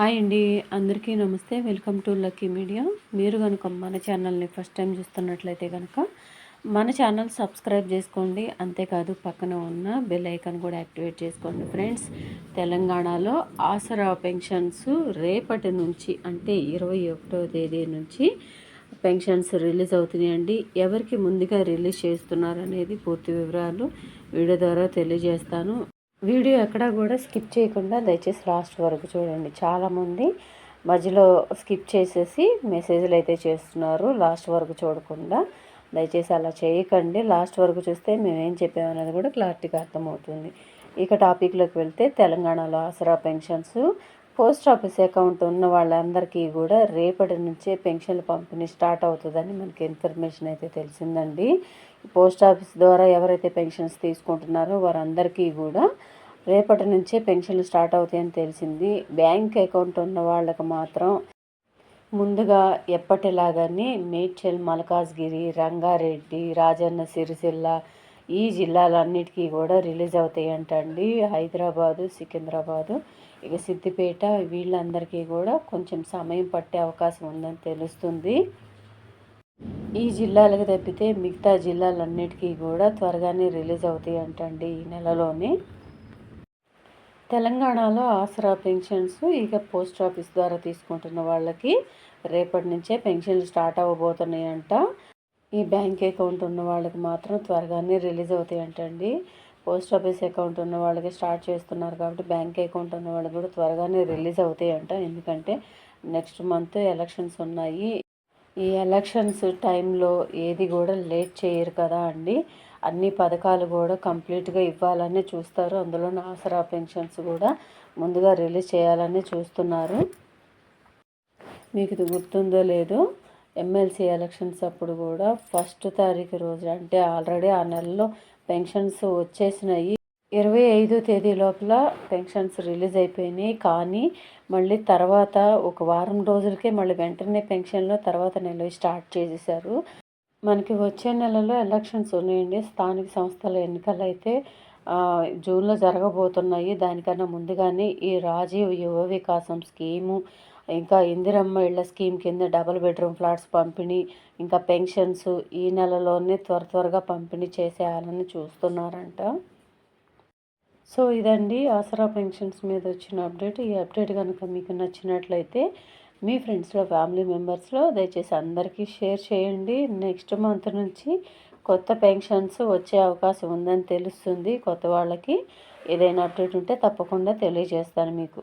Hi అండి. అందరికీ నమస్తే. Welcome to lucky media. మీరు కనుక మన ఛానల్ని ఫస్ట్ టైం చూస్తున్నట్లయితే కనుక మన ఛానల్ సబ్స్క్రైబ్ చేసుకోండి. అంతేకాదు పక్కన ఉన్న బెల్ ఐకాన్ కూడా యాక్టివేట్ చేసుకోండి ఫ్రెండ్స్. తెలంగాణలో ఆసరా పెన్షన్స్ రేపటి నుంచి అంటే 21వ తేదీ నుంచి పెన్షన్స్ రిలీజ్ అవుతున్నాయండి. ఎవరికి ముందుగా రిలీజ్ చేస్తున్నారు అనేది పూర్తి వివరాలు వీడియో ద్వారా తెలియజేస్తాను. వీడియో ఎక్కడా కూడా స్కిప్ చేయకుండా దయచేసి లాస్ట్ వరకు చూడండి. చాలామంది మధ్యలో స్కిప్ చేసేసి మెసేజ్లు అయితే చేస్తున్నారు, లాస్ట్ వరకు చూడకుండా. దయచేసి అలా చేయకండి. లాస్ట్ వరకు చూస్తే మేమేం చెప్పామనేది కూడా క్లారిటీగా అర్థమవుతుంది. ఇక టాపిక్లోకి వెళ్తే, తెలంగాణలో ఆసరా పెన్షన్స్ పోస్ట్ ఆఫీస్ అకౌంట్ ఉన్న వాళ్ళందరికీ కూడా రేపటి నుంచే పెన్షన్ల పంపిణీ స్టార్ట్ అవుతుందని మనకి ఇన్ఫర్మేషన్ అయితే తెలిసిందండి. పోస్ట్ ఆఫీస్ ద్వారా ఎవరైతే పెన్షన్స్ తీసుకుంటున్నారో వారందరికీ కూడా రేపటి నుంచే పెన్షన్లు స్టార్ట్ అవుతాయని తెలిసింది. బ్యాంక్ అకౌంట్ ఉన్న వాళ్ళకి మాత్రం ముందుగా ఎప్పటిలాగానే మేడ్చల్, మల్కాజ్గిరి, రంగారెడ్డి, రాజన్న సిరిసిల్ల ఈ జిల్లాలన్నిటికీ కూడా రిలీజ్ అవుతాయంటండి. హైదరాబాదు, సికింద్రాబాదు, ఇక సిద్దిపేట వీళ్ళందరికీ కూడా కొంచెం సమయం పట్టే అవకాశం ఉందని తెలుస్తుంది. ఈ జిల్లాలకు తప్పితే మిగతా జిల్లాలన్నిటికీ కూడా త్వరగానే రిలీజ్ అవుతాయి అంటండి ఈ నెలలోనే. తెలంగాణలో ఆసరా పెన్షన్స్ ఇక పోస్ట్ ఆఫీస్ ద్వారా తీసుకుంటున్న వాళ్ళకి రేపటి నుంచే పెన్షన్లు స్టార్ట్ అవ్వబోతున్నాయంట. ఈ బ్యాంక్ అకౌంట్ ఉన్న వాళ్ళకి మాత్రం త్వరగానే రిలీజ్ అవుతాయంటండి. పోస్ట్ ఆఫీస్ అకౌంట్ ఉన్న వాళ్ళకి స్టార్ట్ చేస్తున్నారు కాబట్టి బ్యాంక్ అకౌంట్ ఉన్న వాళ్ళకి కూడా త్వరగానే రిలీజ్ అవుతాయంట. ఎందుకంటే నెక్స్ట్ మంత్ ఎలక్షన్స్ ఉన్నాయి. ఈ ఎలక్షన్స్ టైంలో ఏది కూడా లేట్ చేయరు కదా అండి. అన్ని పథకాలు కూడా కంప్లీట్గా ఇవ్వాలని చూస్తారు. అందులో ఆసరా పెన్షన్స్ కూడా ముందుగా రిలీజ్ చేయాలని చూస్తున్నారు. మీకు ఇది గుర్తుందో లేదో, ఎమ్మెల్సీ ఎలక్షన్స్ అప్పుడు కూడా 1వ తారీఖు రోజు అంటే ఆల్రెడీ ఆ నెలలో పెన్షన్స్ వచ్చేసినాయి. 25వ తేదీ లోపల పెన్షన్స్ రిలీజ్ అయిపోయినాయి. కానీ మళ్ళీ తర్వాత ఒక వారం రోజులకే మళ్ళీ వెంటనే పెన్షన్లో తర్వాత నెల స్టార్ట్ చేసేసారు. మనకి వచ్చే నెలలో ఎలక్షన్స్ ఉన్నాయండి. స్థానిక సంస్థల ఎన్నికలు అయితే జూన్లో జరగబోతున్నాయి. దానికన్నా ముందుగానే ఈ రాజీవ్ యువ వికాసం స్కీము, ఇంకా ఇందిరమ్మ ఇళ్ల స్కీమ్ కింద డబుల్ బెడ్రూమ్ ఫ్లాట్స్ పంపిణీ, ఇంకా పెన్షన్స్ ఈ నెలలోనే త్వరగా పంపిణీ చేసేయాలని చూస్తున్నారంట. సో ఇదండి ఆసరా పెన్షన్స్ మీద వచ్చిన అప్డేట్. ఈ అప్డేట్ కనుక మీకు నచ్చినట్లయితే మీ ఫ్రెండ్స్లో, ఫ్యామిలీ మెంబర్స్లో దయచేసి అందరికీ షేర్ చేయండి. నెక్స్ట్ మంత్ నుంచి కొత్త పెన్షన్స్ వచ్చే అవకాశం ఉందని తెలుస్తుంది. కొత్త వాళ్ళకి ఏదైనా అప్డేట్ ఉంటే తప్పకుండా తెలియజేస్తాను మీకు.